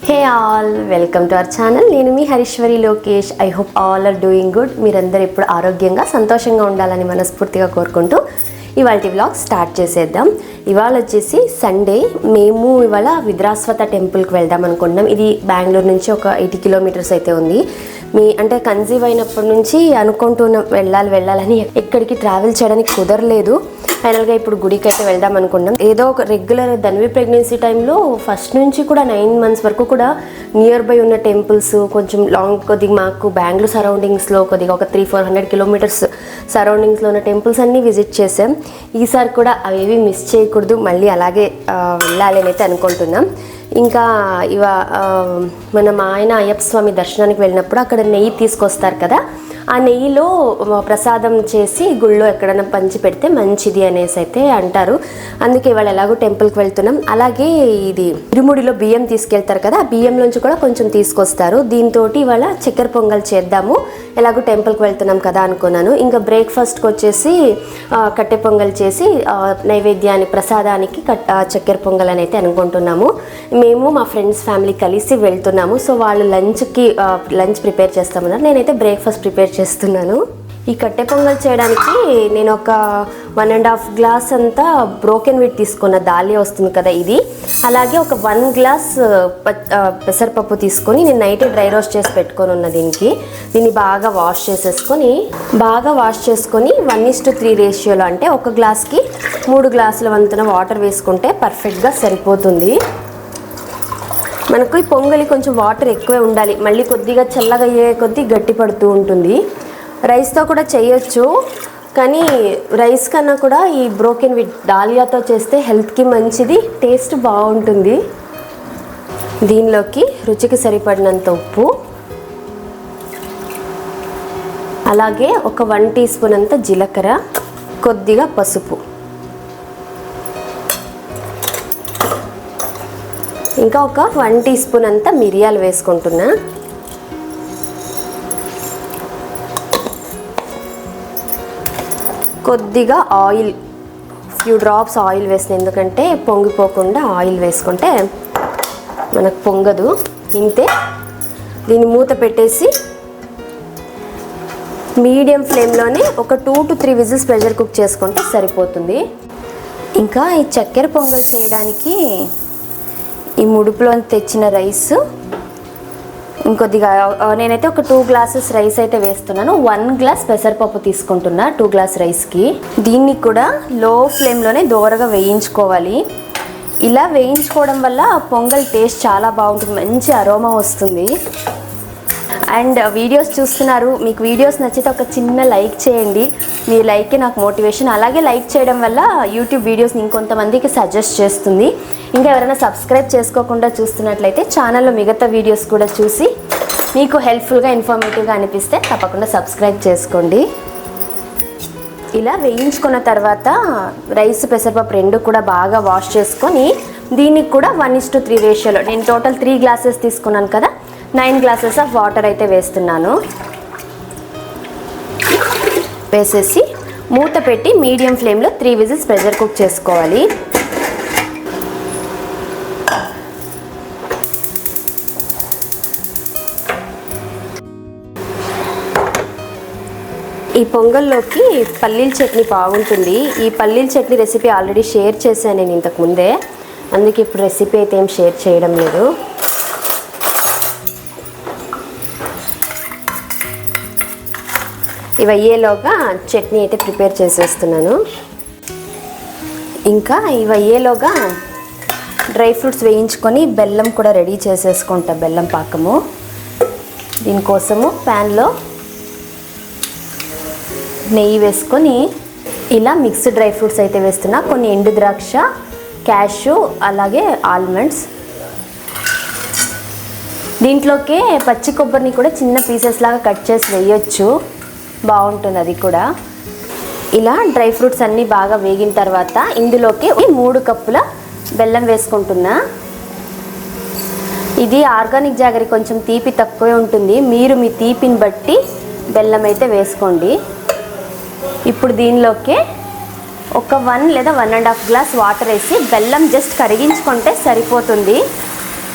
Hey all, welcome to our channel. నేను మీ Hariswari Lokesh. I hope all are doing good. మీరందరూ ఇప్పుడు ఆరోగ్యంగా సంతోషంగా ఉండాలని మనస్ఫూర్తిగా కోరుకుంటూ ఇవాళ వ్లాగ్ స్టార్ట్ చేసేద్దాం. ఇవాళ వచ్చేసి సండే. మేము ఇవాళ విద్రాస్వత టెంపుల్కి వెళ్దాం అనుకుంటున్నాం. ఇది బెంగళూరు నుంచి ఒక 80 కిలోమీటర్స్ అయితే ఉంది. అంటే కన్సీవ్ అయినప్పటి నుంచి అనుకుంటున్నాం వెళ్ళాలని, ఎక్కడికి ట్రావెల్ చేయడానికి కుదరలేదు. ఫైనల్గా ఇప్పుడు గుడికి అయితే వెళ్దాం అనుకున్నాం. ఏదో ఒక రెగ్యులర్ ధన్వి ప్రెగ్నెన్సీ టైంలో ఫస్ట్ నుంచి కూడా 9 months వరకు కూడా నియర్ బై ఉన్న టెంపుల్స్, కొంచెం లాంగ్ కొద్దిగా మాకు బెంగళూరు సరౌండింగ్స్లో కొద్దిగా ఒక 300-400 కిలోమీటర్స్ సరౌండింగ్స్లో ఉన్న టెంపుల్స్ అన్నీ విజిట్ చేసాం. ఈసారి కూడా అవేవి మిస్ చేయకూడదు, మళ్ళీ అలాగే వెళ్ళాలి అని అయితే అనుకుంటున్నాం. ఇంకా మన ఆయన అయ్యప్ప స్వామి దర్శనానికి వెళ్ళినప్పుడు అక్కడ నెయ్యి తీసుకొస్తారు కదా, ఆ నెయ్యిలో ప్రసాదం చేసి గుళ్ళో ఎక్కడైనా పంచి పెడితే మంచిది అనేసి అయితే అంటారు. అందుకే ఇవాళ ఎలాగో టెంపుల్కి వెళ్తున్నాం. అలాగే ఇది ఇరుముడిలో బియ్యం తీసుకెళ్తారు కదా, ఆ బియ్యంలోంచి కూడా కొంచెం తీసుకొస్తారు. దీంతో ఇవాళ చక్కెర పొంగల్ చేద్దాము, ఎలాగో టెంపుల్కి వెళ్తున్నాం కదా అనుకున్నాను. ఇంకా బ్రేక్ఫాస్ట్కి వచ్చేసి కట్టె పొంగల్ చేసి నైవేద్యాన్ని ప్రసాదానికి చక్కెర పొంగల్ అని అయితే అనుకుంటున్నాము. మేము మా ఫ్రెండ్స్ ఫ్యామిలీ కలిసి వెళ్తున్నాము. సో వాళ్ళు లంచ్ ప్రిపేర్ చేస్తామన్నారు, నేనైతే బ్రేక్ఫాస్ట్ ప్రిపేర్ చేస్తున్నాను. ఈ కట్టె పొంగల్ చేయడానికి నేను ఒక 1.5 గ్లాస్ అంతా బ్రోకెన్ వీట్ తీసుకున్న, దాలియా వస్తుంది కదా ఇది. అలాగే ఒక 1 గ్లాస్ పెసరపప్పు తీసుకొని నేను నైట్ డ్రై రోస్ట్ చేసి పెట్టుకొని ఉన్న దీన్ని బాగా వాష్ చేసుకొని 1:3 రేషియోలో, అంటే ఒక గ్లాస్కి 3 గ్లాసుల వంతున వాటర్ వేసుకుంటే పర్ఫెక్ట్గా సరిపోతుంది. మనకు ఈ పొంగలి కొంచెం వాటర్ ఎక్కువే ఉండాలి, మళ్ళీ కొద్దిగా చల్లగా అయ్యే కొద్దీ గట్టి పడుతూ ఉంటుంది. రైస్తో కూడా చేయొచ్చు, కానీ రైస్ కన్నా కూడా ఈ బ్రోకెన్ విత్ దాలియాతో చేస్తే హెల్త్కి మంచిది, టేస్ట్ బాగుంటుంది. దీనిలోకి రుచికి సరిపడినంత ఉప్పు, అలాగే ఒక 1 టీ స్పూన్ అంత జీలకర్ర, కొద్దిగా పసుపు, ఇంకా ఒక 1 టీ స్పూన్ అంతా మిరియాలు వేసుకుంటున్నా. కొద్దిగా ఆయిల్, ఫ్యూ డ్రాప్స్ ఆయిల్ వేసిన, ఎందుకంటే పొంగిపోకుండా ఆయిల్ వేసుకుంటే మనకు పొంగదు. ఇంతే. దీన్ని మూత పెట్టేసి మీడియం ఫ్లేమ్లోనే ఒక 2 to 3 విజిల్స్ ప్రెషర్ కుక్ చేసుకుంటే సరిపోతుంది. ఇంకా ఈ చక్కెర పొంగల్ చేయడానికి ఈ ముడుపులో తెచ్చిన రైస్ ఇంకొద్దిగా, నేనైతే ఒక 2 గ్లాసెస్ రైస్ అయితే వేస్తున్నాను. 1 గ్లాస్ పెసరపప్పు తీసుకుంటున్నా 2 గ్లాస్ రైస్కి. దీన్ని కూడా లో ఫ్లేమ్లోనే దోరగా వేయించుకోవాలి. ఇలా వేయించుకోవడం వల్ల పొంగల్ టేస్ట్ చాలా బాగుంటుంది, మంచి అరోమా వస్తుంది. అండ్ వీడియోస్ చూస్తున్నారు, మీకు వీడియోస్ నచ్చితే ఒక చిన్న లైక్ చేయండి. మీ లైకే నాకు మోటివేషన్. అలాగే లైక్ చేయడం వల్ల యూట్యూబ్ వీడియోస్ని ఇంకొంతమందికి సజెస్ట్ చేస్తుంది. ఇంకా ఎవరైనా సబ్స్క్రైబ్ చేసుకోకుండా చూస్తున్నట్లయితే ఛానల్లో మిగతా వీడియోస్ కూడా చూసి మీకు హెల్ప్ఫుల్గా ఇన్ఫర్మేటివ్గా అనిపిస్తే తప్పకుండా సబ్స్క్రైబ్ చేసుకోండి. ఇలా వేయించుకున్న తర్వాత రైస్ పెసరపప్పు 2 కూడా బాగా వాష్ చేసుకొని దీనికి కూడా 1:3 రేషియోలో, నేను టోటల్ 3 గ్లాసెస్ తీసుకున్నాను కదా, 9 గ్లాసెస్ ఆఫ్ వాటర్ అయితే వేస్తున్నాను. వేసేసి మూత పెట్టి మీడియం ఫ్లేమ్లో 3 విజిల్స్ ప్రెషర్ కుక్ చేసుకోవాలి. ఈ పొంగల్లోకి పల్లీల చట్నీ బాగుంటుంది. ఈ పల్లీల చట్నీ రెసిపీ ఆల్రెడీ షేర్ చేశాను నేను ఇంతకుముందే, అందుకే ఇప్పుడు రెసిపీ అయితే ఏం షేర్ చేయడం లేదు. ఇవి అయ్యేలోగా చట్నీ అయితే ప్రిపేర్ చేసేస్తున్నాను. ఇంకా ఇవి అయ్యేలోగా డ్రై ఫ్రూట్స్ వేయించుకొని బెల్లం కూడా రెడీ చేసేసుకుంటా, బెల్లం పాకము. దీనికోసము ప్యాన్లో నెయ్యి వేసుకొని ఇలా మిక్స్డ్ డ్రై ఫ్రూట్స్ అయితే వేస్తున్నా. కొన్ని ఎండు ద్రాక్ష, క్యాషు, అలాగే ఆల్మండ్స్. దీంట్లోకే పచ్చి కొబ్బరిని కూడా చిన్న పీసెస్ లాగా కట్ చేసి వేయొచ్చు, బాగుంటుంది అది కూడా. ఇలా డ్రై ఫ్రూట్స్ అన్నీ బాగా వేగిన తర్వాత ఇందులోకి 3 కప్పుల బెల్లం వేసుకుంటున్నా. ఇది ఆర్గానిక్ జాగరి, కొంచెం తీపి తక్కువే ఉంటుంది, మీరు మీ తీపిని బట్టి బెల్లం అయితే వేసుకోండి. ఇప్పుడు దీనిలోకి ఒక 1 లేదా 1.5 గ్లాస్ వాటర్ వేసి బెల్లం జస్ట్ కరిగించుకుంటే సరిపోతుంది.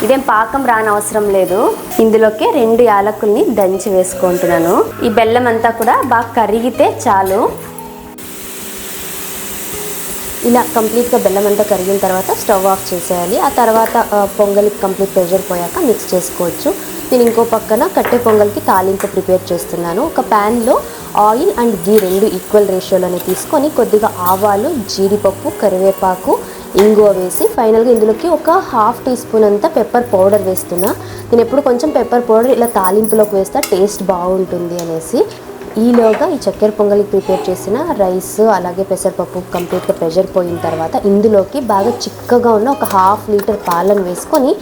ఇదేం పాకం రానవసరం లేదు. ఇందులోకి 2 యాలకుల్ని దంచి వేసుకుంటున్నాను. ఈ బెల్లం అంతా కూడా బాగా కరిగితే చాలు. ఇలా కంప్లీట్గా బెల్లం అంతా కరిగిన తర్వాత స్టవ్ ఆఫ్ చేసేయాలి. ఆ తర్వాత పొంగలికి కంప్లీట్ ప్రెషర్ పోయాక మిక్స్ చేసుకోవచ్చు. నేను ఇంకో పక్కన కట్టె పొంగల్కి తాలింపు ప్రిపేర్ చేస్తున్నాను. ఒక ప్యాన్లో ఆయిల్ అండ్ గీ 2 ఈక్వల్ రేషియోలోనే తీసుకొని కొద్దిగా ఆవాలు, జీడిపప్పు, కరివేపాకు, ఇంగువ వేసి ఫైనల్గా ఇందులోకి ఒక 1/2 టీ స్పూన్ అంతా పెప్పర్ పౌడర్ వేస్తున్నా. నేను ఎప్పుడు కొంచెం పెప్పర్ పౌడర్ ఇలా తాలింపులోకి వేస్తా, టేస్ట్ బాగుంటుంది అనేసి. ఈలోగా ఈ చక్కెర పొంగలికి ప్రిపేర్ చేసిన రైస్ అలాగే పెసరపప్పు కంప్లీట్గా ప్రెషర్ పోయిన తర్వాత ఇందులోకి బాగా చిక్కగా ఉన్న ఒక 1/2 లీటర్ పాలను వేసుకొని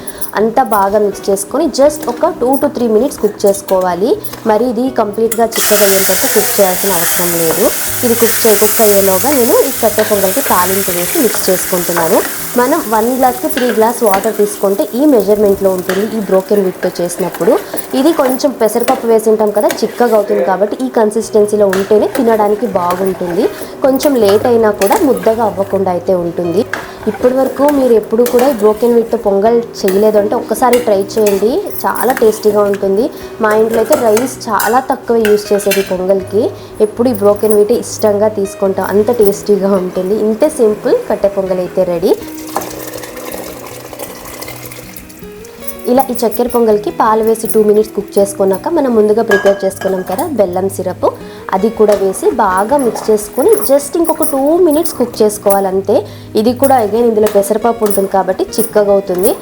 అంతా బాగా మిక్స్ చేసుకొని జస్ట్ ఒక 2 to 3 మినిట్స్ కుక్ చేసుకోవాలి. మరి ఇది కంప్లీట్గా చిక్కగా అయ్యేంత కుక్ చేయాల్సిన అవసరం లేదు. ఇది కుక్ అయ్యేలోగా నేను ఈ కట్టె పొంగల్కి తాలింపు వేసి మిక్స్ చేసుకుంటున్నాను. మనం 1 గ్లాస్కి 3 గ్లాస్ వాటర్ తీసుకుంటే ఈ మెజర్మెంట్లో ఉంటుంది ఈ బ్రోకెన్ వీట్తో చేసినప్పుడు. ఇది కొంచెం పెసరపప్పు వేసి ఉంటాం కదా, చిక్కగా అవుతుంది కాబట్టి ఈ కన్సిస్టెన్సీలో ఉంటేనే తినడానికి బాగుంటుంది. కొంచెం లేట్ అయినా కూడా ముద్దగా అవ్వకుండా అయితే ఉంటుంది. ఇప్పటి వరకు మీరు ఎప్పుడు కూడా బ్రోకెన్ వీట్తో పొంగల్ చేయలేదు అంటే ఒక్కసారి ట్రై చేయండి, చాలా టేస్టీగా ఉంటుంది. మా ఇంట్లో అయితే రైస్ చాలా తక్కువ యూజ్ చేసేది పొంగల్కి, ఎప్పుడు ఈ బ్రోకెన్ వీట్ ఇష్టంగా తీసుకుంటాం, అంత టేస్టీగా ఉంటుంది. ఇంతే సింపుల్ కట్టె పొంగల్ అయితే రెడీ. ఇలా ఈ చక్కెర పొంగల్కి పాలు వేసి 2 మినిట్స్ కుక్ చేసుకున్నాక మనం ముందుగా ప్రిపేర్ చేసుకున్నాం కదా బెల్లం సిరప్, అది కూడా వేసి బాగా మిక్స్ చేసుకొని జస్ట్ ఇంకొక 2 మినిట్స్ కుక్ చేసుకోవాలి అంతే. ఇది కూడా అగైన్ ఇందులో పెసరపప్పు ఉంటుంది కాబట్టి చిక్కగా అవుతుంది.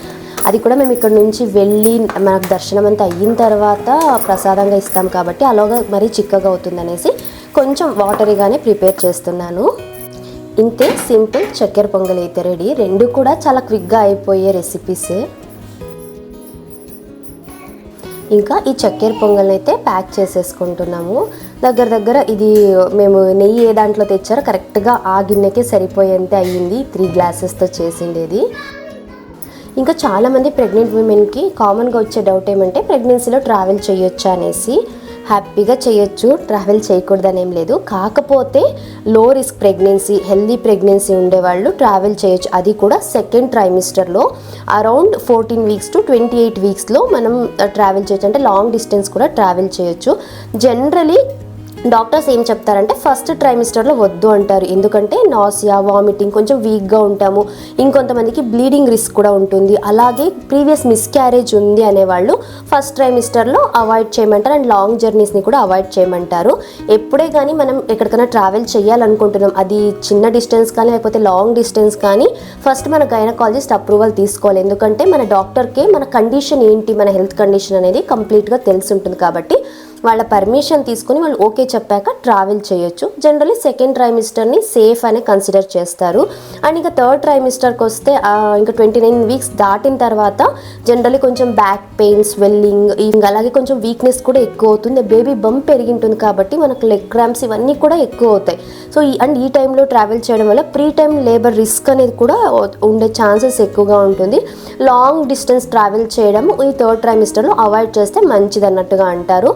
అది కూడా మేము ఇక్కడ నుంచి వెళ్ళి మనకు దర్శనం అంతా అయిన తర్వాత ప్రసాదంగా ఇస్తాం కాబట్టి అలాగా మరీ చిక్కగా అవుతుంది అనేసి కొంచెం వాటరీగానే ప్రిపేర్ చేస్తున్నాను. ఇంతే సింపుల్ చక్కెర పొంగల్ అయితే రెడీ. 2 కూడా చాలా క్విక్గా అయిపోయే రెసిపీస్. ఇంకా ఈ చక్కెర పొంగల్ని అయితే ప్యాక్ చేసేసుకుంటున్నాము. దగ్గర ఇది మేము నెయ్యి ఏ దాంట్లో తెచ్చారో కరెక్ట్గా ఆ గిన్నెకే సరిపోయేంత అయ్యింది 3 గ్లాసెస్తో చేసిండేది. ఇంకా చాలామంది ప్రెగ్నెంట్ ఉమెన్కి కామన్గా వచ్చే డౌట్ ఏమంటే ప్రెగ్నెన్సీలో ట్రావెల్ చేయొచ్చా అనేసి. హ్యాపీగా చేయొచ్చు, ట్రావెల్ చేయకూడదని ఏం లేదు. కాకపోతే లో రిస్క్ ప్రెగ్నెన్సీ, హెల్దీ ప్రెగ్నెన్సీ ఉండేవాళ్ళు ట్రావెల్ చేయొచ్చు. అది కూడా సెకండ్ ట్రైమిస్టర్లో అరౌండ్ 14 వీక్స్ టు 28 వీక్స్లో మనం ట్రావెల్ చేయొచ్చు. అంటే లాంగ్ డిస్టెన్స్ కూడా ట్రావెల్ చేయొచ్చు. జనరలీ డాక్టర్స్ ఏం చెప్తారంటే ఫస్ట్ ట్రైమిస్టర్లో వద్దు అంటారు. ఎందుకంటే నాసియా, వామిటింగ్, కొంచెం వీక్గా ఉంటాము, ఇంకొంతమందికి బ్లీడింగ్ రిస్క్ కూడా ఉంటుంది. అలాగే ప్రీవియస్ మిస్క్యారేజ్ ఉంది అనేవాళ్ళు ఫస్ట్ ట్రైమిస్టర్లో అవాయిడ్ చేయమంటారు అండ్ లాంగ్ జర్నీస్ని కూడా అవాయిడ్ చేయమంటారు. ఎప్పుడే కానీ మనం ఎక్కడికైనా ట్రావెల్ చేయాలనుకుంటున్నాం, అది చిన్న డిస్టెన్స్ కానీ లేకపోతే లాంగ్ డిస్టెన్స్ కానీ ఫస్ట్ మన గైనకాలజిస్ట్ అప్రూవల్ తీసుకోవాలి. ఎందుకంటే మన డాక్టర్కే మన కండిషన్ ఏంటి, మన హెల్త్ కండిషన్ అనేది కంప్లీట్గా తెలిసి ఉంటుంది కాబట్టి వాళ్ళ పర్మిషన్ తీసుకుని వాళ్ళు ఓకే చెప్పాక ట్రావెల్ చేయొచ్చు. జనరల్లీ సెకండ్ ట్రైమిస్టర్ని సేఫ్ అనే కన్సిడర్ చేస్తారు. అండ్ ఇంకా థర్డ్ ట్రైమిస్టర్కి వస్తే ఇంకా 29 వీక్స్ దాటిన తర్వాత జనరల్లీ కొంచెం బ్యాక్ పెయిన్, స్వెల్లింగ్, ఇంకా అలాగే కొంచెం వీక్నెస్ కూడా ఎక్కువ అవుతుంది. బేబీ బంప్ పెరిగి ఉంటుంది కాబట్టి మనకు లెగ్ క్రాంప్స్ ఇవన్నీ కూడా ఎక్కువ అవుతాయి. సో ఈ టైంలో ట్రావెల్ చేయడం వల్ల ప్రీ టైమ్ లేబర్ రిస్క్ అనేది కూడా ఉండే ఛాన్సెస్ ఎక్కువగా ఉంటుంది. లాంగ్ డిస్టెన్స్ ట్రావెల్ చేయడం ఈ థర్డ్ ట్రైమిస్టర్లో అవాయిడ్ చేస్తే మంచిది అన్నట్టుగా అంటారు.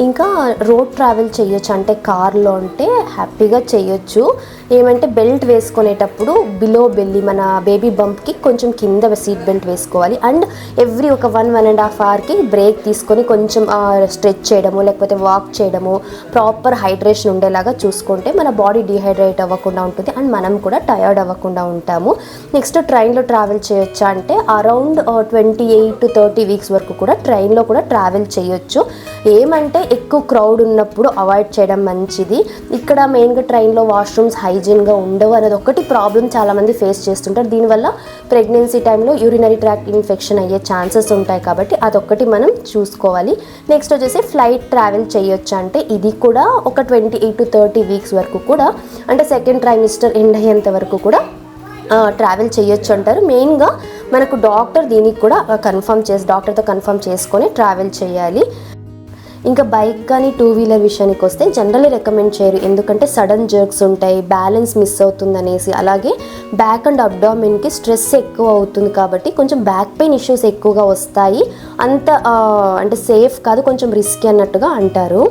ఇంకా రోడ్ ట్రావెల్ చేయొచ్చు అంటే కార్లో అంటే హ్యాపీగా చేయొచ్చు. ఏమంటే బెల్ట్ వేసుకునేటప్పుడు బిలో బెల్లి మన బేబీ బంప్కి కొంచెం కింద సీట్ బెల్ట్ వేసుకోవాలి. అండ్ ఎవ్రీ ఒక 1.5 అవర్కి బ్రేక్ తీసుకొని కొంచెం స్ట్రెచ్ చేయడము లేకపోతే వాక్ చేయడము, ప్రాపర్ హైడ్రేషన్ ఉండేలాగా చూసుకుంటే మన బాడీ డిహైడ్రేట్ అవ్వకుండా ఉంటుంది అండ్ మనం కూడా టయర్డ్ అవ్వకుండా ఉంటాము. నెక్స్ట్ ట్రైన్లో ట్రావెల్ చేయొచ్చా అంటే అరౌండ్ 28 to 30 వీక్స్ వరకు కూడా ట్రైన్లో కూడా ట్రావెల్ చేయొచ్చు. ఏమంటే ఎక్కువ క్రౌడ్ ఉన్నప్పుడు అవాయిడ్ చేయడం మంచిది. ఇక్కడ మెయిన్గా ట్రైన్లో వాష్రూమ్స్ హైజీన్గా ఉండవు అనేది ఒకటి ప్రాబ్లం చాలామంది ఫేస్ చేస్తుంటారు. దీనివల్ల ప్రెగ్నెన్సీ టైంలో యూరినరీ ట్రాక్ట్ ఇన్ఫెక్షన్ అయ్యే ఛాన్సెస్ ఉంటాయి కాబట్టి అదొక్కటి మనం చూసుకోవాలి. నెక్స్ట్ వచ్చేసి ఫ్లైట్ ట్రావెల్ చేయొచ్చు అంటే ఇది కూడా ఒక 28 to 30 వీక్స్ వరకు కూడా అంటే సెకండ్ ట్రైమిస్టర్ ఎండ్ అయ్యేంత వరకు కూడా ట్రావెల్ చేయొచ్చు అంటారు. మెయిన్గా మనకు డాక్టర్ దీనికి కూడా డాక్టర్తో కన్ఫర్మ్ చేసుకొని ట్రావెల్ చేయాలి. ఇంకా బైక్ కానీ 2 వీలర్ విషయానికి వస్తే జనరల్లీ రికమెండ్ చేయరు. ఎందుకంటే సడన్ జర్క్స్ ఉంటాయి, బ్యాలెన్స్ మిస్ అవుతుంది అనేసి. అలాగే బ్యాక్ అండ్ అబ్డామిన్కి స్ట్రెస్ ఎక్కువ అవుతుంది కాబట్టి కొంచెం బ్యాక్ పెయిన్ ఇష్యూస్ ఎక్కువగా వస్తాయి. అంత అంటే సేఫ్ కాదు, కొంచెం రిస్కీ అన్నట్టుగా అంటారు.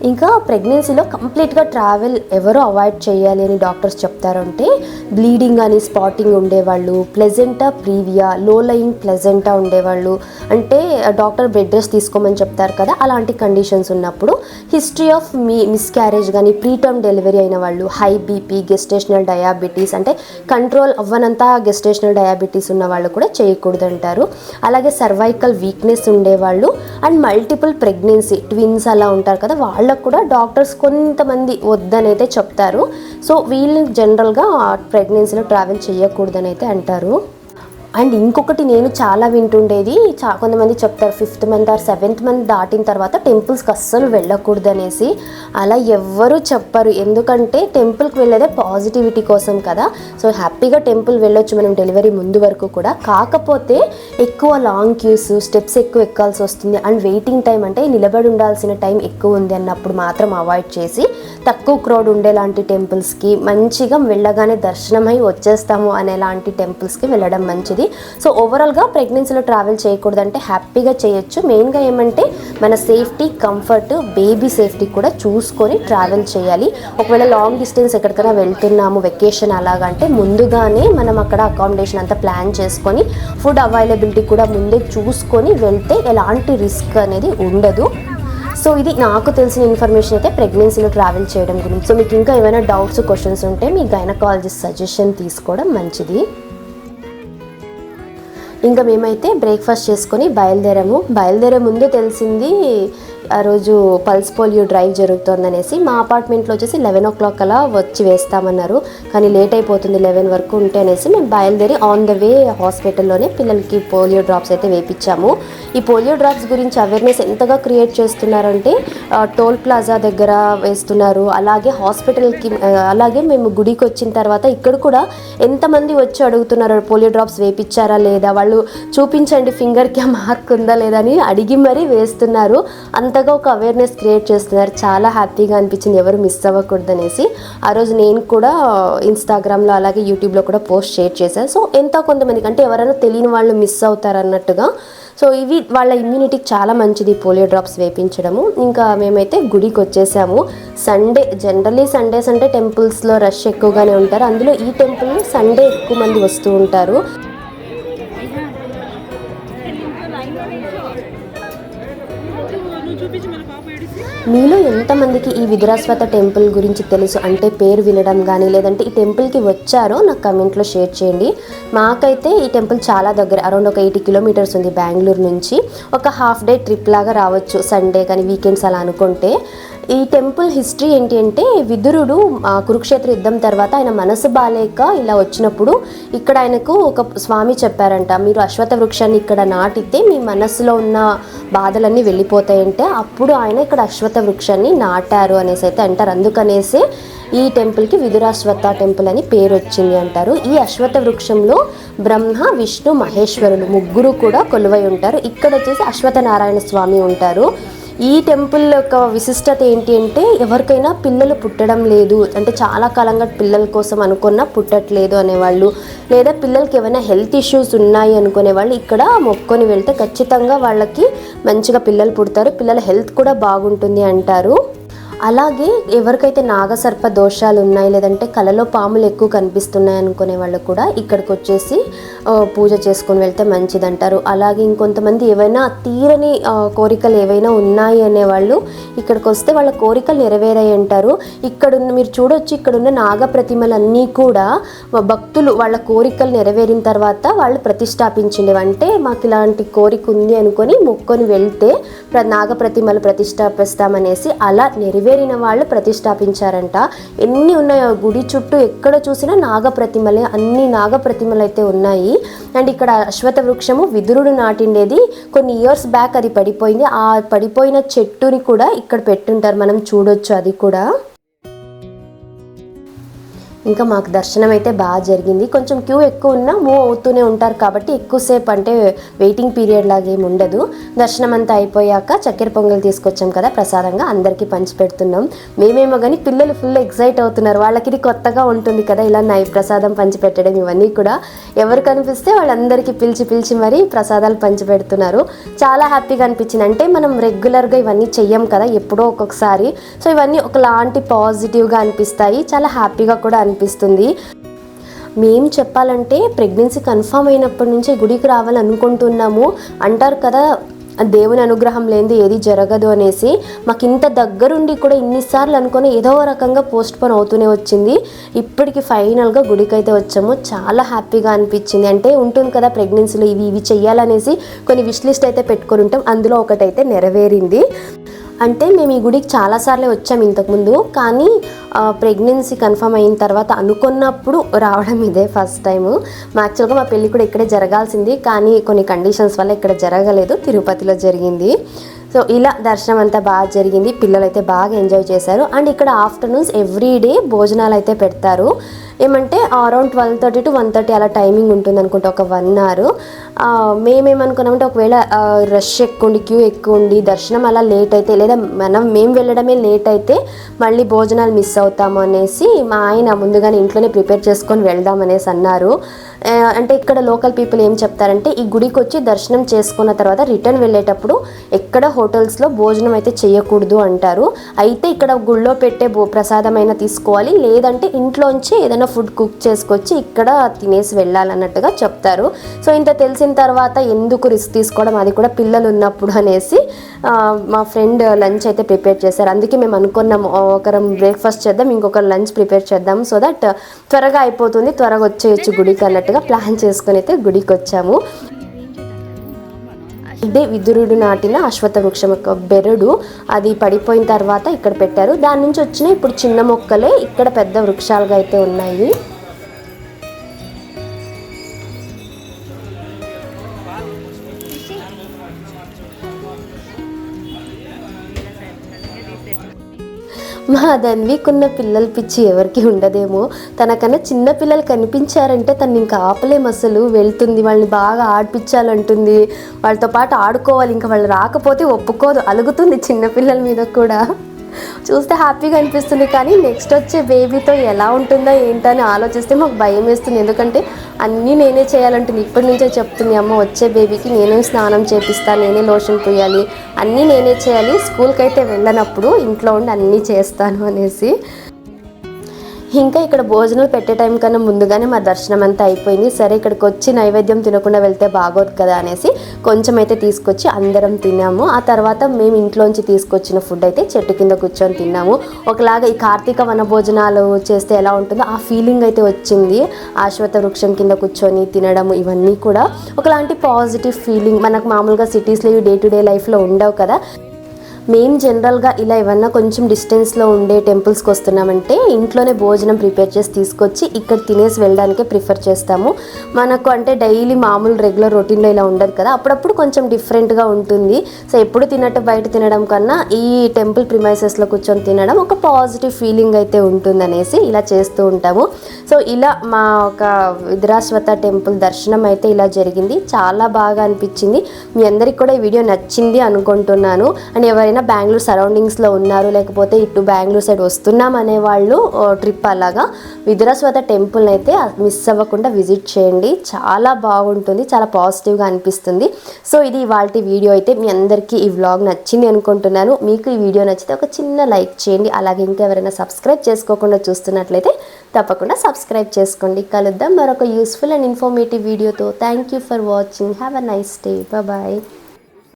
ఇంకా ప్రెగ్నెన్సీలో కంప్లీట్గా ట్రావెల్ ఎవరు అవాయిడ్ చేయాలి అని డాక్టర్స్ చెప్తారంటే బ్లీడింగ్ అని స్పాటింగ్ ఉండేవాళ్ళు, ప్లెజెంటా ప్రీవియా, లో లయింగ్ ప్లెజెంటా ఉండేవాళ్ళు, అంటే డాక్టర్ బెడ్ రెస్ట్ తీసుకోమని చెప్తారు కదా, అలాంటి కండిషన్స్ ఉన్నప్పుడు, హిస్టరీ ఆఫ్ మిస్క్యారేజ్ కానీ ప్రీటర్మ్ డెలివరీ అయిన వాళ్ళు, హై బీపీ, గెస్టేషనల్ డయాబెటీస్ అంటే కంట్రోల్ అవ్వనంతా గెస్టేషనల్ డయాబెటీస్ ఉన్న వాళ్ళు కూడా చేయకూడదు అంటారు. అలాగే సర్వైకల్ వీక్నెస్ ఉండేవాళ్ళు అండ్ మల్టిపుల్ ప్రెగ్నెన్సీ ట్విన్స్ అలా ఉంటారు కదా, వాళ్ళకు కూడా డాక్టర్స్ కొంతమంది వద్దని అయితే చెప్తారు. సో వీళ్ళు జనరల్గా ప్రెగ్నెన్సీలో ట్రావెల్ చేయకూడదని అయితే అంటారు. అండ్ ఇంకొకటి నేను చాలా వింటుండేది, కొంతమంది చెప్తారు 5th month or 7th month దాటిన తర్వాత టెంపుల్స్కి అస్సలు వెళ్ళకూడదు అనేసి. అలా ఎవ్వరూ చెప్పరు, ఎందుకంటే టెంపుల్కి వెళ్ళేదే పాజిటివిటీ కోసం కదా. సో హ్యాపీగా టెంపుల్ వెళ్ళొచ్చు మనం డెలివరీ ముందు వరకు కూడా. కాకపోతే ఎక్కువ లాంగ్ క్యూస్, స్టెప్స్ ఎక్కువ ఎక్కాల్సి వస్తుంది అండ్ వెయిటింగ్ టైం అంటే నిలబడి ఉండాల్సిన టైం ఎక్కువ ఉంది అన్నప్పుడు మాత్రం అవాయిడ్ చేసి తక్కువ క్రౌడ్ ఉండేలాంటి టెంపుల్స్కి, మంచిగా వెళ్ళగానే దర్శనమై వచ్చేస్తాము అనేలాంటి టెంపుల్స్కి వెళ్ళడం మంచిది. సో ఓవరాల్గా ప్రెగ్నెన్సీలో ట్రావెల్ చేయకూడదంటే హ్యాపీగా చేయొచ్చు. మెయిన్గా ఏమంటే మన సేఫ్టీ, కంఫర్ట్, బేబీ సేఫ్టీ కూడా చూసుకొని ట్రావెల్ చేయాలి. ఒకవేళ లాంగ్ డిస్టెన్స్ ఎక్కడికైనా వెళ్తున్నాము వెకేషన్ అలాగంటే ముందుగానే మనం అక్కడ అకామిడేషన్ అంతా ప్లాన్ చేసుకొని ఫుడ్ అవైలబిలిటీ కూడా ముందే చూసుకొని వెళ్తే ఎలాంటి రిస్క్ అనేది ఉండదు. సో ఇది నాకు తెలిసిన ఇన్ఫర్మేషన్ అయితే ప్రెగ్నెన్సీలో ట్రావెల్ చేయడం గురించి. సో మీకు ఇంకా ఏమైనా డౌట్స్, క్వశ్చన్స్ ఉంటే మీ గైనకాలజిస్ట్ సజెషన్ తీసుకోవడం మంచిది. ఇంకా మేమైతే బ్రేక్ఫాస్ట్ చేసుకొని బయలుదేరే ముందు తెలిసింది ఆ రోజు పల్స్ పోలియో డ్రైవ్ జరుగుతుందనేసి. మా అపార్ట్మెంట్లో వచ్చేసి 11 o'clock అలా వచ్చి వేస్తామన్నారు, కానీ లేట్ అయిపోతుంది 11 వరకు ఉంటే అనేసి మేము బయలుదేరి ఆన్ ద వే హాస్పిటల్లోనే పిల్లలకి పోలియో డ్రాప్స్ అయితే వేయించాము. ఈ పోలియో డ్రాప్స్ గురించి అవేర్నెస్ ఎంతగా క్రియేట్ చేస్తున్నారంటే టోల్ ప్లాజా దగ్గర వేస్తున్నారు, అలాగే హాస్పిటల్కి, అలాగే మేము గుడికి వచ్చిన తర్వాత ఇక్కడ కూడా ఎంతమంది వచ్చి అడుగుతున్నారు పోలియో డ్రాప్స్ వేయించారా లేదా, వాళ్ళు చూపించండి ఫింగర్కి ఆ మార్క్ ఉందా లేదా అని అడిగి మరీ వేస్తున్నారు. అంతగా ఒక అవేర్నెస్ క్రియేట్ చేస్తున్నారు. చాలా హ్యాపీగా అనిపించింది, ఎవరు మిస్ అవ్వకూడదు అనేసి. ఆ రోజు నేను కూడా ఇన్స్టాగ్రామ్లో అలాగే యూట్యూబ్లో కూడా పోస్ట్ షేర్ చేశాను. సో ఎంతో కొంతమందికి అంటే ఎవరైనా తెలియని వాళ్ళు మిస్ అవుతారు అన్నట్టుగా. సో ఇవి వాళ్ళ ఇమ్యూనిటీకి చాలా మంచిది పోలియో డ్రాప్స్ వేయించడము. ఇంకా మేమైతే గుడికి వచ్చేసాము. జనరల్లీ సండేస్ అంటే టెంపుల్స్లో రష్ ఎక్కువగానే ఉంటారు, అందులో ఈ టెంపుల్ సండే ఎక్కువ మంది వస్తూ ఉంటారు. మీలో ఎంతమందికి ఈ విదురాశ్వత టెంపుల్ గురించి తెలుసు, అంటే పేరు వినడం కానీ లేదంటే ఈ టెంపుల్కి వచ్చారో నాకు కమెంట్లో షేర్ చేయండి. మాకైతే ఈ టెంపుల్ చాలా దగ్గర, అరౌండ్ ఒక 80 kilometers ఉంది బెంగళూరు నుంచి. ఒక హాఫ్ డే ట్రిప్ లాగా రావచ్చు సండే కానీ వీకెండ్స్ అలా అనుకుంటే. ఈ టెంపుల్ హిస్టరీ ఏంటి అంటే విదురుడు కురుక్షేత్ర యుద్ధం తర్వాత ఆయన మనసు బాలేక ఇలా వచ్చినప్పుడు ఇక్కడ ఆయనకు ఒక స్వామి చెప్పారంట, మీరు అశ్వత్థ వృక్షాన్ని ఇక్కడ నాటితే మీ మనసులో ఉన్న బాధలన్నీ వెళ్ళిపోతాయంటే అప్పుడు ఆయన ఇక్కడ అశ్వత్థ వృక్షాన్ని నాటారు అనేసి అయితే అంటారు. అందుకనేసి ఈ టెంపుల్కి విదురాశ్వత్థ టెంపుల్ అని పేరు వచ్చింది అంటారు. ఈ అశ్వత్థ వృక్షంలో బ్రహ్మ, విష్ణు, మహేశ్వరులు ముగ్గురు కూడా కొలువై ఉంటారు. ఇక్కడ వచ్చేసి అశ్వత్థ నారాయణ స్వామి ఉంటారు. ఈ టెంపుల్ యొక్క విశిష్టత ఏంటి అంటే ఎవరికైనా పిల్లలు పుట్టడం లేదు అంటే చాలా కాలంగా పిల్లల కోసం అనుకున్నా పుట్టట్లేదు అనేవాళ్ళు, లేదా పిల్లలకి ఏమైనా హెల్త్ ఇష్యూస్ ఉన్నాయి అనుకునే వాళ్ళు ఇక్కడ మొక్కుకొని వెళ్తే ఖచ్చితంగా వాళ్ళకి మంచిగా పిల్లలు పుడతారు, పిల్లల హెల్త్ కూడా బాగుంటుంది అంటారు. అలాగే ఎవరికైతే నాగసర్ప దోషాలు ఉన్నాయి లేదంటే కలలో పాములు ఎక్కువ కనిపిస్తున్నాయి అనుకునే వాళ్ళు కూడా ఇక్కడికి వచ్చేసి పూజ చేసుకొని వెళ్తే మంచిదంటారు. అలాగే ఇంకొంతమంది ఏవైనా తీరని కోరికలు ఏవైనా ఉన్నాయి అనేవాళ్ళు ఇక్కడికి వస్తే వాళ్ళ కోరికలు నెరవేరాయి అంటారు. ఇక్కడున్న మీరు చూడొచ్చు, ఇక్కడున్న నాగ ప్రతిమలన్నీ కూడా భక్తులు వాళ్ళ కోరికలు నెరవేరిన తర్వాత వాళ్ళు ప్రతిష్టాపించిండేవి. అంటే మాకు ఇలాంటి కోరిక ఉంది అనుకొని మొక్కొని వెళ్తే నాగ ప్రతిమలు ప్రతిష్టాపిస్తామనేసి అలా నెరవేరిన వాళ్ళు ప్రతిష్టాపించారంట. ఎన్ని ఉన్నాయో గుడి చుట్టూ ఎక్కడ చూసినా నాగప్రతిమలే, అన్ని నాగప్రతిమలు అయితే ఉన్నాయి. అండ్ ఇక్కడ అశ్వత్థ వృక్షము విదురుడు నాటిండేది, కొన్ని ఇయర్స్ బ్యాక్ అది పడిపోయింది. ఆ పడిపోయిన చెట్టుని కూడా ఇక్కడ పెట్టుంటారు, మనం చూడొచ్చు అది కూడా. ఇంకా మాకు దర్శనం అయితే బాగా జరిగింది. కొంచెం క్యూ ఎక్కువ ఉన్నా మూవ్ అవుతూనే ఉంటారు కాబట్టి ఎక్కువసేపు అంటే వెయిటింగ్ పీరియడ్ లాగా ఏమి ఉండదు. దర్శనం అంతా అయిపోయాక చక్కెర పొంగల్ తీసుకొచ్చాం కదా ప్రసాదంగా, అందరికీ పంచి పెడుతున్నాం. మేమేమో కానీ పిల్లలు ఫుల్ ఎక్సైట్ అవుతున్నారు. వాళ్ళకి ఇది కొత్తగా ఉంటుంది కదా ఇలా ప్రసాదం పంచి పెట్టడం. ఇవన్నీ కూడా ఎవరు కనిపిస్తే వాళ్ళందరికీ పిలిచి మరీ ప్రసాదాలు పంచి పెడుతున్నారు. చాలా హ్యాపీగా అనిపించింది. అంటే మనం రెగ్యులర్గా ఇవన్నీ చెయ్యం కదా, ఎప్పుడో ఒక్కొక్కసారి. సో ఇవన్నీ ఒకలాంటి పాజిటివ్గా అనిపిస్తాయి, చాలా హ్యాపీగా కూడా అనిపిస్తుంది. మేము చెప్పాలంటే ప్రెగ్నెన్సీ కన్ఫర్మ్ అయినప్పటి నుంచి గుడికి రావాలనుకుంటున్నాము. అంటారు కదా దేవుని అనుగ్రహం లేనిది ఏది జరగదు అనేసి. మాకు ఇంత దగ్గరుండి కూడా ఇన్నిసార్లు అనుకుని ఏదో రకంగా పోస్ట్ పోన్ అవుతూనే వచ్చింది. ఇప్పటికి ఫైనల్గా గుడికైతే వచ్చాము. చాలా హ్యాపీగా అనిపించింది. అంటే ఉంటుంది కదా ప్రెగ్నెన్సీలో ఇవి చెయ్యాలనేసి కొన్ని విష్ లిస్ట్ అయితే పెట్టుకొని ఉంటాం, అందులో ఒకటైతే నెరవేరింది. అంటే మేము ఈ గుడికి చాలాసార్లు వచ్చాము ఇంతకుముందు, కానీ ప్రెగ్నెన్సీ కన్ఫర్మ్ అయిన తర్వాత అనుకున్నప్పుడు రావడం ఇదే ఫస్ట్ టైము. యాక్చువల్గా మా పెళ్ళి కూడా ఇక్కడే జరగాల్సింది, కానీ కొన్ని కండిషన్స్ వల్ల ఇక్కడ జరగలేదు, తిరుపతిలో జరిగింది. సో ఇలా దర్శనం అంతా బాగా జరిగింది. పిల్లలు అయితే బాగా ఎంజాయ్ చేశారు. అండ్ ఇక్కడ ఆఫ్టర్నూన్స్ ఎవ్రీ డే భోజనాలు అయితే పెడతారు. ఏమంటే అరౌండ్ 12:30 to 1:30 అలా టైమింగ్ ఉంటుంది అనుకుంటా, ఒక 1 hour. మేమేమనుకున్నామంటే ఒకవేళ రష్ ఎక్కువ ఉండి క్యూ ఎక్కువ ఉండి దర్శనం అలా లేట్ అయితే, లేదా మేము వెళ్ళడమే లేట్ అయితే మళ్ళీ భోజనాలు మిస్ అవుతాము అనేసి మా ఆయన ముందుగానే ఇంట్లోనే ప్రిపేర్ చేసుకొని వెళ్దామనేసి అన్నారు. అంటే ఇక్కడ లోకల్ పీపుల్ ఏం చెప్తారంటే ఈ గుడికి వచ్చి దర్శనం చేసుకున్న తర్వాత రిటర్న్ వెళ్ళేటప్పుడు ఎక్కడ హోటల్స్లో భోజనం అయితే చేయకూడదు అంటారు. అయితే ఇక్కడ గుళ్ళో పెట్టే ప్రసాదమైనా తీసుకోవాలి, లేదంటే ఇంట్లోంచి ఏదైనా ఫుడ్ కుక్ చేసుకొచ్చి ఇక్కడ తినేసి వెళ్ళాలన్నట్టుగా చెప్తారు. సో ఇంత తెలిసిన తర్వాత ఎందుకు రిస్క్ తీసుకోవడం, అది కూడా పిల్లలు ఉన్నప్పుడు అనేసి మా ఫ్రెండ్ లంచ్ అయితే ప్రిపేర్ చేశారు. అందుకే మేము అనుకున్నాము ఒకరం బ్రేక్ఫాస్ట్ చేద్దాం, ఇంకొకరు లంచ్ ప్రిపేర్ చేద్దాం, సో దట్ త్వరగా అయిపోతుంది, త్వరగా వచ్చేయచ్చు గుడికి అన్నట్టుగా ప్లాన్ చేసుకుని అయితే గుడికి వచ్చాము. ఇదే విదురుడు నాటిన అశ్వత్థ వృక్షం యొక్క బెరడు, అది పడిపోయిన తర్వాత ఇక్కడ పెట్టారు. దాని నుంచి వచ్చిన ఇప్పుడు చిన్న మొక్కలే ఇక్కడ పెద్ద వృక్షాలుగా అయితే ఉన్నాయి. మా ధన్వికున్న పిల్లల పిచ్చి ఎవరికి ఉండదేమో, తనకన్నా చిన్న పిల్లలు కనిపించారంటే తను ఇంకా ఆపలేము, అసలు వెళ్తుంది, వాళ్ళని బాగా ఆడిపించాలంటుంది, వాళ్ళతో పాటు ఆడుకోవాలి, ఇంకా వాళ్ళు రాకపోతే ఒప్పుకోదు, అలుగుతుంది చిన్నపిల్లల మీద కూడా. చూస్తే హ్యాపీగా అనిపిస్తుంది, కానీ నెక్స్ట్ వచ్చే బేబీతో ఎలా ఉంటుందో ఏంటని ఆలోచిస్తే మాకు భయం వేస్తుంది. ఎందుకంటే అన్నీ నేనే చేయాలంటుంది, ఇప్పటి నుంచే చెప్తుంది అమ్మ వచ్చే బేబీకి నేనే స్నానం చేపిస్తాను, నేనే లోషన్ పోయాలి, అన్నీ నేనే చేయాలి, స్కూల్కి అయితే వెళ్ళనప్పుడు ఇంట్లో ఉండి అన్నీ చేస్తాను అనేసి. ఇంకా ఇక్కడ భోజనాలు పెట్టే టైం కన్నా ముందుగానే మా దర్శనం అంతా అయిపోయింది. సరే ఇక్కడికి వచ్చి నైవేద్యం తినకుండా వెళ్తే బాగోదు కదా అనేసి కొంచెం అయితే తీసుకొచ్చి అందరం తిన్నాము. ఆ తర్వాత మేము ఇంట్లోంచి తీసుకొచ్చిన ఫుడ్ అయితే చెట్టు కింద కూర్చొని తిన్నాము. ఒకలాగా ఈ కార్తీక వన భోజనాలు చేస్తే ఎలా ఉంటుందో ఆ ఫీలింగ్ అయితే వచ్చింది. అశ్వత్థ వృక్షం కింద కూర్చొని తినడం ఇవన్నీ కూడా ఒకలాంటి పాజిటివ్ ఫీలింగ్. మనకు మామూలుగా సిటీస్లో డే టు డే లైఫ్లో ఉండవు కదా. మేము జనరల్గా ఇలా ఏమన్నా కొంచెం డిస్టెన్స్లో ఉండే టెంపుల్స్కి వస్తున్నామంటే ఇంట్లోనే భోజనం ప్రిపేర్ చేసి తీసుకొచ్చి ఇక్కడ తినేసి వెళ్ళడానికే ప్రిఫర్ చేస్తాము. మనకు అంటే డైలీ మామూలు రెగ్యులర్ రొటీన్లో ఇలా ఉండదు కదా, అప్పుడప్పుడు కొంచెం డిఫరెంట్గా ఉంటుంది. సో ఎప్పుడు తిన్నట్టు బయట తినడం కన్నా ఈ టెంపుల్ ప్రిమైసెస్లో కూర్చొని తినడం ఒక పాజిటివ్ ఫీలింగ్ అయితే ఉంటుందనేసి ఇలా చేస్తూ ఉంటాము. సో ఇలా మా ఒక విదురాశ్వత్థ టెంపుల్ దర్శనం అయితే ఇలా జరిగింది. చాలా బాగా అనిపించింది. మీ అందరికి కూడా ఈ వీడియో నచ్చింది అనుకుంటున్నాను. అండ్ ఎవరైనా బెంగళూరు సరౌండింగ్స్లో ఉన్నారు, లేకపోతే ఇటు బెంగళూరు సైడ్ వస్తున్నాం అనేవాళ్ళు ట్రిప్ అలాగా విదురాశ్వత్థ టెంపుల్ని అయితే మిస్ అవ్వకుండా విజిట్ చేయండి. చాలా బాగుంటుంది, చాలా పాజిటివ్గా అనిపిస్తుంది. సో ఇది ఇవాల్టి వీడియో అయితే. మీ అందరికీ ఈ వ్లాగ్ నచ్చింది అనుకుంటున్నాను. మీకు ఈ వీడియో నచ్చితే ఒక చిన్న లైక్ చేయండి. అలాగే ఇంకెవరైనా సబ్స్క్రైబ్ చేసుకోకుండా చూస్తున్నట్లయితే తప్పకుండా సబ్స్క్రైబ్ చేసుకోండి. కలుద్దాం మరొక యూస్ఫుల్ అండ్ ఇన్ఫర్మేటివ్ వీడియోతో. Thank you for watching. Have a nice day. Bye.